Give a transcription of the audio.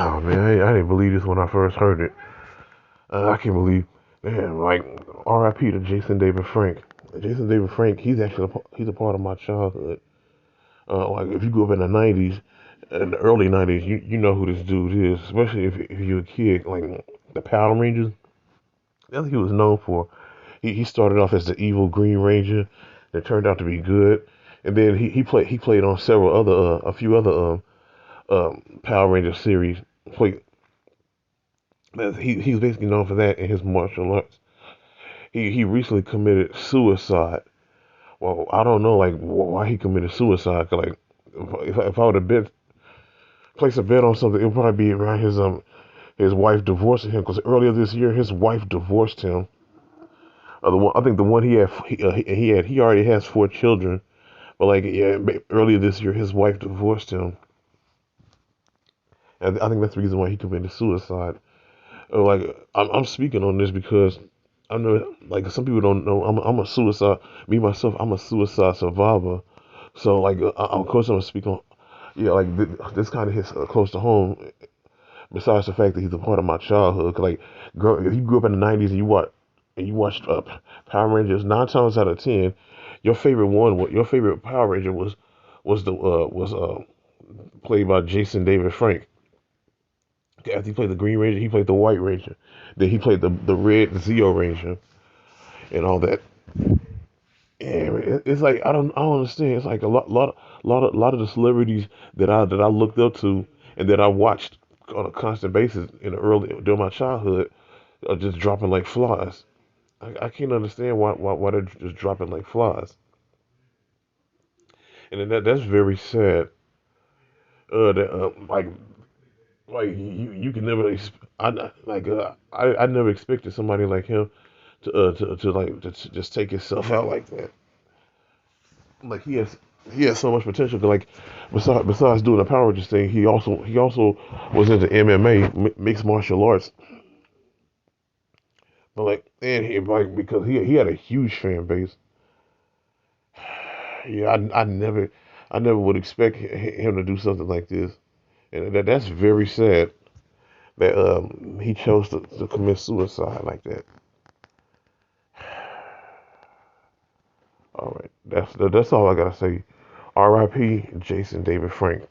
Oh man, I didn't believe this when I first heard it. I can't believe, man, like R.I.P. to Jason David Frank. Jason David Frank, he's a part of my childhood. Like if you grew up in the '90s, in the early '90s, you know who this dude is, especially if you're a kid. Like the Power Rangers, that's what he was known for. He started off as the evil Green Ranger, that turned out to be good, and then he played on several other a few other Power Ranger series. Played he's basically known for that in his martial arts. He recently committed suicide. Well, I don't know like why he committed suicide. 'Cause, like if I would have bet place a bet on something, it would probably be around his wife divorcing him. Because earlier this year, his wife divorced him. I think the one he already has 4 children. But like yeah, earlier this year, his wife divorced him. And I think that's the reason why he committed suicide. Like I'm speaking on this because I know like some people don't know I'm a suicide me myself I'm a suicide survivor. So like of course I'm gonna speak on yeah like this kind of hits close to home. Besides the fact that he's a part of my childhood, 'cause, like if you grew up in the '90s and you watched Power Rangers 9 times out of 10, your favorite Power Ranger was played by Jason David Frank. After he played the Green Ranger, he played the White Ranger. Then he played the Red Zeo Ranger and all that. And it's like I don't understand. It's like lot of the celebrities that I looked up to and that I watched on a constant basis in the early during my childhood are just dropping like flies. I can't understand why they're just dropping like flies. And then that's very sad. That like you can never I never expected somebody like him to just take himself out like that. Like he has so much potential. Like besides doing the Power Rangers thing, he also was into MMA, mixed martial arts. But like and he like because he had a huge fan base. Yeah, I never would expect him to do something like this, and that's very sad that he chose to commit suicide like that. All right, that's all I gotta say. R.I.P. Jason David Frank.